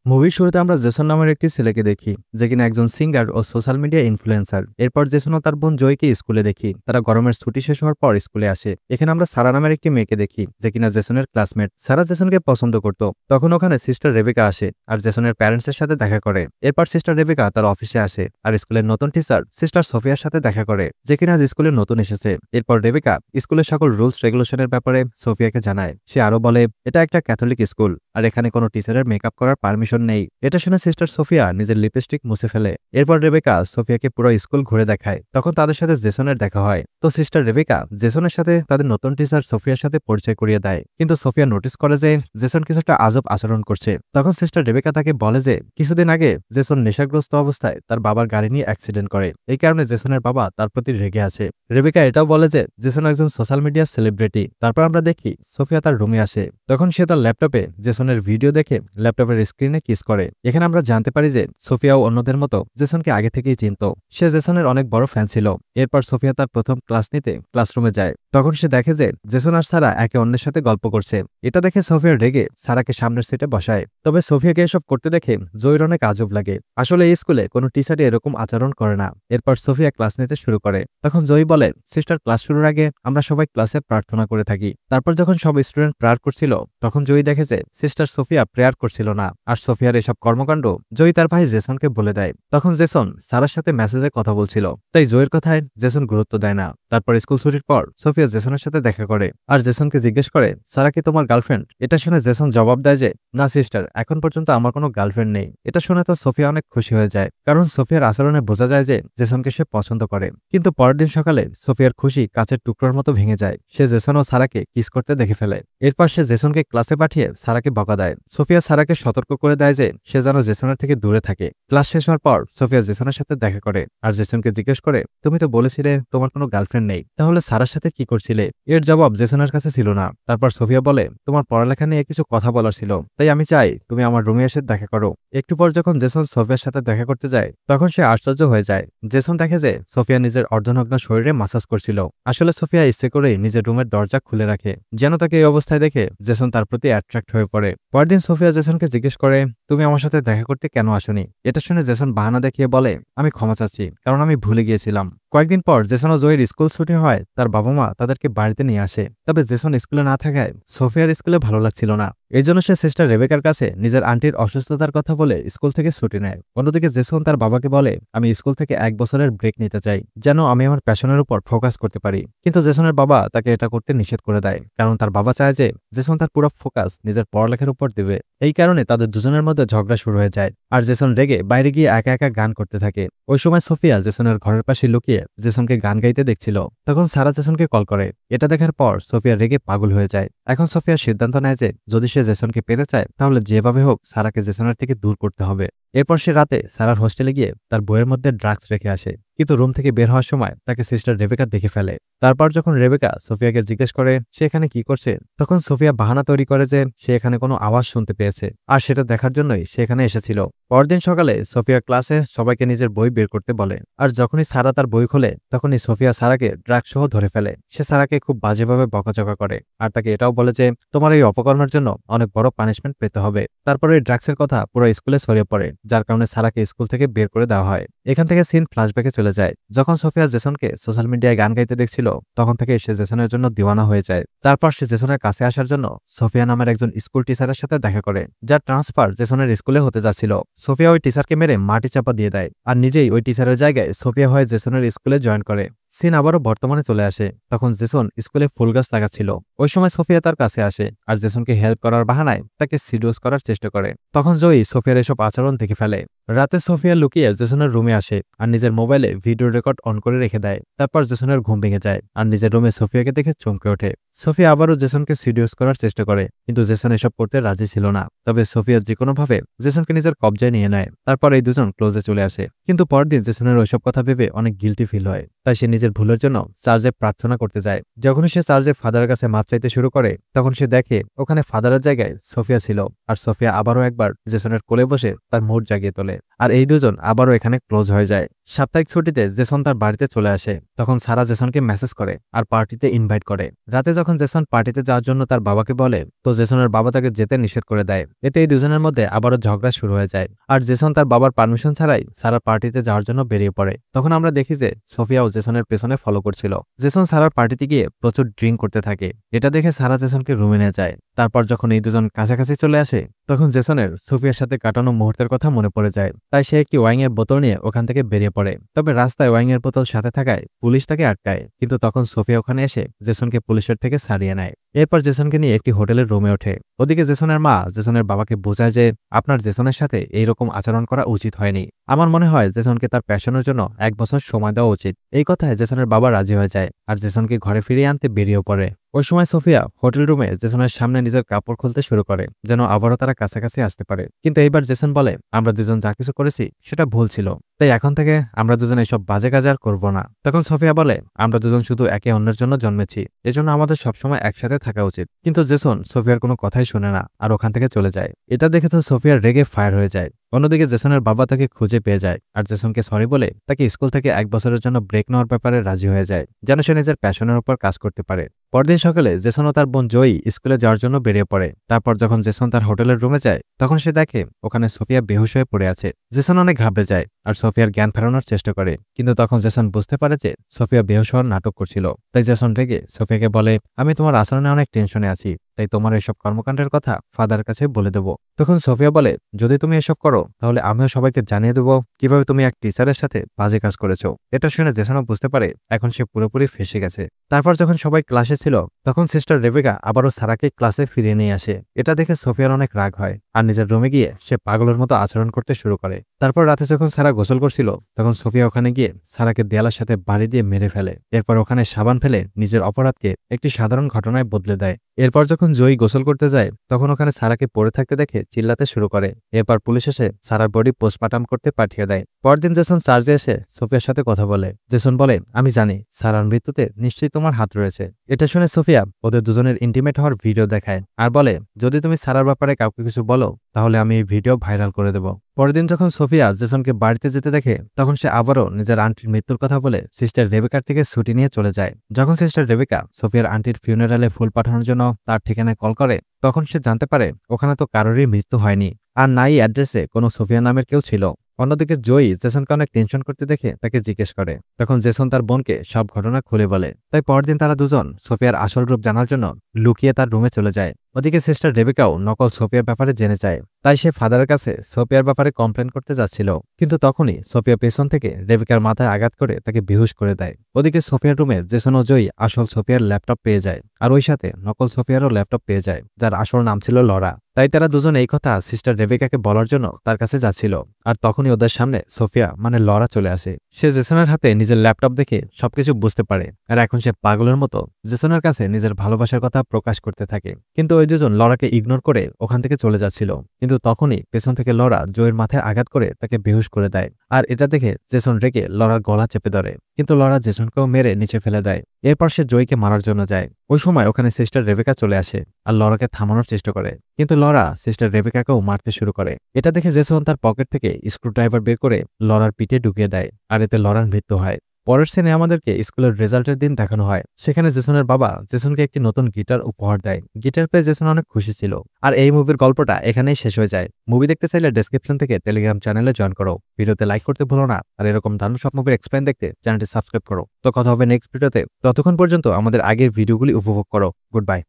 মুভির শুরুতে আমরা জেসন নামের একটি ছেলেকে দেখি, যে কিনা একজন সিঙ্গার ও সোশ্যাল মিডিয়া ইনফ্লুয়েন্সার। এরপর জেসন ও তার বোন জয়কে স্কুলে দেখি। তারা গরমের ছুটি শেষ হওয়ার পর স্কুলে আসে। এখানে আমরা সারা নামের একটি মেয়েকে দেখি, যে কিনা জেসনের ক্লাসমেট। সারা জেসনকে পছন্দ করত। তখন ওখানে সিস্টার রেবেকা আসে আর জেসনের প্যারেন্টসের সাথে দেখা করে। এরপর সিস্টার রেবেকা তার অফিসে আসে আর স্কুলের নতুন টিচার সিস্টার সোফিয়ার সাথে দেখা করে, যে কিনা আজ স্কুলে নতুন এসেছে। এরপর রেবেকা স্কুলের সকল রুলস রেগুলেশনের ব্যাপারে সোফিয়াকে জানায়। সে আরো বলে, এটা একটা ক্যাথলিক স্কুল আর এখানে কোনো টিচারের মেকআপ করার পারমিশন নেই। এটা শুনে সিস্টার সোফিয়া নিজের লিপস্টিক মুছে ফেলে। এরপর রেবেকা সোফিয়াকে পুরো স্কুল ঘুরে দেখায়। তখন তাদের সাথে জেসনের দেখা হয়। তো সিস্টার রেবেকা জেসনের সাথে তাদের নতুন টিচার সোফিয়ার সাথে পরিচয় করিয়ে দেয়। কিন্তু সোফিয়া নোটিস করে যে জেসন কিছুটা আজব আচরণ করছে। তখন সিস্টার রেবেকা তাকে বলে যে কিছুদিন আগে জেসন নেশাগ্রস্ত অবস্থায় তার বাবার গাড়ি নিয়ে অ্যাক্সিডেন্ট করে। এই কারণে জেসনের বাবা তার প্রতি রেগে আছে। রেবেকা এটাও বলে যে জেসন একজন সোশ্যাল মিডিয়ার সেলিব্রিটি। তারপর আমরা দেখি সোফিয়া তার রুমে আসে। তখন সে তার ল্যাপটপে জেসনের ভিডিও দেখে ল্যাপটপের স্ক্রিনে কিস করে। এখানে আমরা জানতে পারি যে সোফিয়াও অন্যদের মতো জেসনকে আগে থেকেই চিনত। সে জেসনের অনেক বড় ফ্যান ছিল। এরপর সোফিয়া তার প্রথম ক্লাস নিতে ক্লাসরুমে যায়। তখন সে দেখে যে জেসন আর সারা একে অন্যের সাথে গল্প করছে। এটা দেখে সোফিয়া রেগে সারাকে সামনের সিটে বসায়। তবে সোফিয়াকে এসব করতে দেখে জয়ীর অনেক আজব লাগে। আসলে এই স্কুলে কোনো টিচারই এরকম আচরণ করে না। এরপর সোফিয়া ক্লাস নিতে শুরু করে। তখন জয়ী বলে, সিস্টার, ক্লাস শুরুর আগে আমরা সবাই ক্লাসে প্রার্থনা করে থাকি। তারপর যখন সব স্টুডেন্ট প্রেয়ার করছিল, তখন জয়ী দেখে যে সিস্টার সোফিয়া প্রেয়ার করছিল না। আর সোফিয়ার এসব কর্মকাণ্ড জয়ী তার ভাই জেসনকে বলে দেয়। তখন জেসন সারার সাথে মেসেজে কথা বলছিল, তাই জয়ের কথায় জেসন গুরুত্ব দেয় না। তারপর স্কুল ছুটির পর সোফিয়া জেসনের সাথে দেখা করে আর জেসনকে জিজ্ঞেস করে, সারা কি তোমার গার্লফ্রেন্ড? এটা শুনে জেসন জবাব দেয় যে না সিস্টার, এখন পর্যন্ত আমার কোনো গার্লফ্রেন্ড নেই। এটা শুনে তো সোফিয়া অনেক খুশি হয়ে যায়, কারণ সোফিয়ার আচরণে বোঝা যায় যে জেসনকে সে পছন্দ করে। কিন্তু পরের দিন সকালে সোফিয়ার খুশি কাচের টুকরোর মতো ভেঙে যায়। সে জেসন ও সারাকে কিস করতে দেখে ফেলে। এরপর সে জেসনকে ক্লাসে পাঠিয়ে সারাকে বকা দেয়। সোফিয়া সারাকে সতর্ক করে দেয় যে সে যেন জেসনের থেকে দূরে থাকে। ক্লাস শেষ হওয়ার পর সোফিয়া জেসনের সাথে দেখা করে আর জেসনকে জিজ্ঞেস করে, তুমি তো বলেছিলে তোমার কোনো গার্লফ্রেন্ড নেই, তাহলে সারার সাথে কি করছিলে? এর জবাব জেসনের কাছে ছিল না। তারপর সোফিয়া বলে, তোমার পড়ালেখা নিয়ে কিছু কথা বলার ছিল, তাই আমি চাই তুমি আমার রুমে এসে দেখা করো। একটু পর যখন জেসন সোফিয়ার সাথে দেখা করতে যায়, তখন সে আশ্চর্য হয়ে যায়। জেসন দেখে যে সোফিয়া নিজের অর্ধনগ্ন শরীরে মাসাজ করছিল। আসলে সোফিয়া ইচ্ছে করেই নিজের রুমের দরজা খুলে রাখে, যেন তাকে এই অবস্থায় দেখে জেসন তার প্রতি অ্যাট্রাক্ট হয়ে পড়ে। পরদিন সোফিয়া জেসনকে জিজ্ঞেস করে, তুমি আমার সাথে দেখা করতে কেন আসনি? এটা শুনে জেসন বাহানা দেখিয়ে বলে, আমি ক্ষমা চাচ্ছি, কারণ আমি ভুলে গিয়েছিলাম। কয়েকদিন পর জেসন ও জয়ের স্কুল ছুটি হয়। তার বাবা মা তাদেরকে বাড়িতে নিয়ে আসে। তবে জেসন স্কুলে না থাকায় সোফিয়ার স্কুলে ভালো লাগছিল না। এই জন্য সে সিস্টার রেবেকার কাছে নিজের আন্টির অসুস্থতার কথা বলে স্কুল থেকে ছুটি নেয়। অন্যদিকে জেসন তার বাবাকে বলে, আমি স্কুল থেকে 1 বছরের ব্রেক নিতে চাই, যেন আমি আমার প্যাশনের উপর ফোকাস করতে পারি। কিন্তু জেসনের বাবা তাকে এটা করতে নিষেধ করে দেয়, কারণ তার বাবা চায় যে জেসন তার পুরো ফোকাস নিজের পড়ালেখার উপর দেবে। এই কারণে তাদের দুজনের মধ্যে ঝগড়া শুরু হয়ে যায় আর জেসন রেগে বাইরে গিয়ে একা একা গান করতে থাকে। ওই সময় সোফিয়া জেসনের ঘরের পাশে লুকিয়ে জেসনকে গান গাইতে দেখছিল। তখন সারা জেসনকে কল করে। এটা দেখার পর সোফিয়া রেগে পাগল হয়ে যায়। এখন সোফিয়া সিদ্ধান্ত নেয় যে যদি সে জেসনকে পেতে চায়, তাহলে যেভাবে হোক সারাকে জেসনের থেকে দূর করতে হবে। এরপর সে রাতে সারার হোস্টেলে গিয়ে তার বইয়ের মধ্যে ড্রাগস রেখে আসে। কিন্তু রুম থেকে বের হওয়ার সময় তাকে সিস্টার রেবেকা দেখে ফেলে। তারপর যখন রেবেকা সোফিয়াকে জিজ্ঞেস করে সে এখানে কি করছে, তখন সোফিয়া বাহানা তৈরি করে যে সে এখানে কোনো আওয়াজ শুনতে পেয়েছে আর সেটা দেখার জন্যই সে এখানে এসেছিল। পরদিন সকালে সোফিয়া ক্লাসে সবাইকে নিজের বই বের করতে বলে আর যখনই সারা তার বই খোলে, তখনই সোফিয়া সারাকে ড্রাগস সহ ধরে ফেলে। সে সারাকে খুব বাজেভাবে বকাঝকা করে আর তাকে এটাও বলে যে তোমার এই অপকর্মের জন্য অনেক বড় পানিশমেন্ট পেতে হবে। তারপরে এই ড্রাগসের কথা পুরো স্কুলে ছড়িয়ে পড়ে, যার কারণে সারাকে স্কুল থেকে বের করে দেওয়া হয়। এখান থেকে সিন ফ্ল্যাশব্যাকে চলে যায়। যখন সোফিয়া জেসনকে সোশ্যাল মিডিয়ায় গান গাইতে দেখছিল, তখন থেকে সে জেসনের জন্য দিওয়ানা হয়ে যায়। তারপর সে জেসনের কাছে আসার জন্য সোফিয়া নামের একজন স্কুল টিচারের সাথে দেখা করে, যার ট্রান্সফার জেসনের স্কুলে হতে যাচ্ছিল। সোফিয়া ওই টিচারকে মেরে মাটি চাপা দিয়ে দেয় আর নিজেই ওই টিচারের জায়গায় সোফিয়া হয়ে জেসনের স্কুলে জয়েন করে। সিন আবারও বর্তমানে চলে আসে। তখন জেসন স্কুলে ফুল গাছ লাগাচ্ছিল। ওই সময় সোফিয়া তার কাছে আসে আর জেসনকে হেল্প করার বাহানায় তাকে সিডিউস করার চেষ্টা করে। তখন জয়ী সোফিয়ার এসব আচরণ দেখে ফেলে। রাতে সোফিয়া লুকিয়ে জেসনের রুমে আসে আর নিজের মোবাইলে ভিডিও রেকর্ড অন করে রেখে দেয়। তারপর জেসনের ঘুম ভেঙে যায় আর নিজের রুমে সোফিয়াকে দেখে চমকে ওঠে। সোফিয়া আবারও জেসনকে সিডিউস করার চেষ্টা করে, কিন্তু জেসন এসব করতে রাজি ছিল না। তবে সোফিয়া যেকোনোভাবে জেসনকে নিজের কবজায় নিয়ে নেয়। তারপর এই দুজন ক্লোজে চলে আসে। কিন্তু পরদিন জেসনের ওইসব কথা ভেবে অনেক গিল্টি ফিল হয়। তাই সে নিজের ভুলের জন্য চার্চে প্রার্থনা করতে যায়। যখন সে চার্চে ফাদারের কাছে মাপ চাইতে শুরু করে তখন সে দেখে ওখানে ফাদারের জায়গায় সোফিয়া ছিল, আর সোফিয়া আবারও একবার জেসনের কোলে বসে তার মুড জাগিয়ে তোলে, আর এই দুজন আবারও এখানে ক্লোজ হয়ে যায়। সাপ্তাহিক ছুটিতে জেসন তার বাড়িতে চলে আসে, তখন সারা জেসনকে মেসেজ করে আর পার্টিতে ইনভাইট করে। রাতে যখন জেসন পার্টিতে যাওয়ার জন্য তার বাবাকে বলে তো জেসনের বাবা তাকে যেতে নিষেধ করে দেয়। এতে এই দুজনের মধ্যে আবারও ঝগড়া শুরু হয়ে যায়, আর জেসন তার বাবার পারমিশন ছাড়াই সারার পার্টিতে যাওয়ার জন্য বেরিয়ে পড়ে। তখন আমরা দেখি যে সোফিয়াও জেসনের পেছনে ফলো করছিল। জেসন সারার পার্টিতে গিয়ে প্রচুর ড্রিঙ্ক করতে থাকে। এটা দেখে সারা জেসনকে রুমে নিয়ে যায়। তারপর যখন এই দুজন কাছাকাছি চলে আসে তখন জেসনের সোফিয়ার সাথে কাটানো মুহূর্তের কথা মনে পড়ে যায়। তাই সে একটি ওয়াইন এর বোতল নিয়ে ওখান থেকে বেরিয়ে পড়ে। তবে রাস্তায় ওয়াইন এর বোতল সাথে থাকায় পুলিশ তাকে আটকায়, কিন্তু তখন সোফিয়া ওখানে এসে জেসনকে পুলিশের থেকে ছাড়িয়ে নেয়। এরপর জেসনকে নিয়ে একটি হোটেলের রুমে ওঠে। ওদিকে জেসনের মা জেসনের বাবাকে বোঝায় যে আপনার জেসনের সাথে এইরকম আচরণ করা উচিত হয়নি। আমার মনে হয় জেসনকে তার প্যাশনের জন্য 1 বছর সময় দেওয়া উচিত। এই কথায় জেসনের বাবা রাজি হয়ে যায় আর জেসনকে ঘরে ফিরিয়ে আনতে বেরিয়েও পড়ে। ওই সময় সোফিয়া হোটেল রুমে জেসনের সামনে নিজের কাপড় খুলতে শুরু করে যেন আবারও তারা কাছাকাছি আসতে পারে, কিন্তু এইবার জেসন বলে আমরা দুজন যা কিছু করেছি সেটা ভুল ছিল, তাই এখন থেকে আমরা দুজন এইসব বাজে কাজ আর করবো না। তখন সোফিয়া বলে আমরা দুজন শুধু একে অন্যের জন্য জন্মেছি, এজন্য আমাদের সবসময় একসাথে থাকা উচিত। কিন্তু জেসন সোফিয়ার কোনো কথাই শুনে না আর ওখান থেকে চলে যায়। এটা দেখে তো সোফিয়ার রেগে ফায়ার হয়ে যায়। অন্যদিকে জেসনের বাবা তাকে খুঁজে পেয়ে যায় আর জেসনকে সরি বলে তাকে স্কুল থেকে 1 বছরের জন্য ব্রেক নেওয়ার ব্যাপারে রাজি হয়ে যায় যেন সে নিজের প্যাশনের উপর কাজ করতে পারে। পরদিন সকালে জেসন ও তার বোন জয়ী স্কুলে যাওয়ার জন্য বেরিয়ে পড়ে। তারপর যখন জেসন তার হোটেলের রুমে যায় তখন সে দেখে ওখানে সোফিয়া বেহুশ হয়ে পড়ে আছে। জেসন অনেক ঘাবড়ে যায় আর সোফিয়ার জ্ঞান ফেরানোর চেষ্টা করে, কিন্তু তখন জেসন বুঝতে পারে যে সোফিয়া বেহুশ হওয়ার নাটক করছিল। তাই জেসন রেগে সোফিয়াকে বলে আমি তোমার আচরণে অনেক টেনশনে আছি, তাই তোমার এসব কর্মকাণ্ডের কথা ফাদারের কাছে বলে দেব। তখন সোফিয়া বলে যদি তুমি এসব করো তাহলে আমিও সবাইকে জানিয়ে দেবো কিভাবে তুমি এক টিচারের সাথে বাজে কাজ করেছো। এটা শুনে জেসনও বুঝতে পারে এখন সে পুরোপুরি ফেঁসে গেছে। তারপর যখন সবাই ক্লাসে ছিল তখন সিস্টার রেবেকা আবারও সারাকে ক্লাসে ফিরিয়ে নিয়ে আসে। এটা দেখে সোফিয়ার অনেক রাগ হয় আর নিজের রুমে গিয়ে সে পাগলের মতো আচরণ করতে শুরু করে। তারপর রাতে যখন সারা গোসল করছিল তখন সোফিয়া ওখানে গিয়ে সারাকে দেয়ালের সাথে বাড়ি দিয়ে মেরে ফেলে। এরপর ওখানে সাবান ফেলে নিজের অপরাধকে একটি সাধারণ ঘটনায় বদলে দেয়। এরপর যখন জয়ী গোসল করতে যায় তখন ওখানে সারাকে পড়ে থাকতে দেখে চিল্লাতে শুরু করে। এরপর পুলিশ এসে সারার বডি পোস্টমর্টম করতে পাঠিয়ে দেয়। পরদিন জেসন চার্জে এসে সোফিয়ার সাথে কথা বলে। জেসন বলে আমি জানি সারার মৃত্যুতে নিশ্চয়ই তোমার হাত রয়েছে। এটা শুনে সোফিয়া ওদের দুজনের ইন্টিমেট হওয়ার ভিডিও দেখায় আর বলে যদি তুমি সারার ব্যাপারে কাউকে কিছু বলো তাহলে আমি এই ভিডিও ভাইরাল করে দেব। পরের দিন যখন সোফিয়া জেসনকে বাড়িতে যেতে দেখে তখন সে আবারও নিজের আন্টির মৃত্যুর কথা বলে সিস্টার রেবেকার থেকে ছুটি নিয়ে চলে যায়। যখন সিস্টার রেবেকা সোফিয়ার আন্টির ফিউনারালে ফুল পাঠানোর জন্য তার ঠিকানায় কল করে তখন সে জানতে পারে ওখানে তো কারোরই মৃত্যু হয়নি আর নাই অ্যাড্রেসে কোনো সোফিয়া নামের কেউ ছিল। অন্যদিকে জয়ী জেসনকে অনেক টেনশন করতে দেখে তাকে জিজ্ঞেস করে। তখন জেসন তার বোনকে সব ঘটনা খুলে বলে। তাই পরদিন তারা দুজন সোফিয়ার আসল রূপ জানার জন্য লুকিয়ে তার রুমে চলে যায়। ওদিকে সিস্টার রেবেকাও নকল সোফিয়ার ব্যাপারে জেনে যায়। তাই সে ফাদারের কাছে সোফিয়ার ব্যাপারে কমপ্লেন করতে যাচ্ছিল, কিন্তু তখনই সোফিয়া পেছন থেকে রেবেকার মাথায় আঘাত করে তাকে বেহুশ করে দেয়। ওদিকে সোফিয়ার রুমে জেসন ও জয়ী আসল সোফিয়ার ল্যাপটপ পেয়ে যায় আর ওই সাথে নকল সোফিয়ারও ল্যাপটপ পেয়ে যায় যার আসল নাম ছিল লরা। তাই তারা দুজন এই কথা সিস্টার রেবেকাকে বলার জন্য তার কাছে যাচ্ছিল আর তখনই ওদের সামনে সোফিয়া মানে লরা চলে আসে। সে জেসনের হাতে নিজের ল্যাপটপ দেখে সবকিছু বুঝতে পারে আর এখন সে পাগলের মতো জেসনের কাছে নিজের ভালোবাসার কথা প্রকাশ করতে থাকে। কিন্তু ওই দুজন লরাকে ইগনোর করে ওখান থেকে চলে যাচ্ছিল, কিন্তু তখনই পেছন থেকে লরা জয়ের মাথায় আঘাত করে তাকে বেহুশ করে দেয়। আর এটা দেখে জেসন রেগে লরার গলা চেপে ধরে, কিন্তু লরা জেসনকেও মেরে নিচে ফেলে দেয়। এরপর সে জয়কে মারার জন্য যায়। ওই সময় ওখানে সিস্টার রেবেকা চলে আসে আর লরাকে থামানোর চেষ্টা করে, কিন্তু লরা সিস্টার রেবেকাকেও মারতে শুরু করে। এটা দেখে জেসন তার পকেট থেকে স্ক্রুড্রাইভার বের করে লরার পিঠে ঢুকিয়ে দেয় আর এতে লরার মৃত্যু হয়। পরের সিনে আমাদেরকে স্কুলের রেজাল্টের দিন দেখানো হয়। সেখানে জেসনের বাবা জেসনকে একটি নতুন গিটার উপহার দেয়। গিটার পেয়ে জেসন অনেক খুশি ছিল। আর এই মুভির গল্পটা এখানেই শেষ হয়ে যায়। মুভি দেখতে চাইলে ডেসক্রিপশন থেকে টেলিগ্রাম চ্যানেলে জয়েন করো। ভিডিওতে লাইক করতে ভুলো না, আর এরকম দারুণ সব মুভির এক্সপ্লেইন দেখতে চ্যানেলটি সাবস্ক্রাইব করো। তো কথা হবে নেক্সট ভিডিওতে। ততক্ষণ পর্যন্ত আমাদের আগের ভিডিওগুলি উপভোগ করো। Good bye.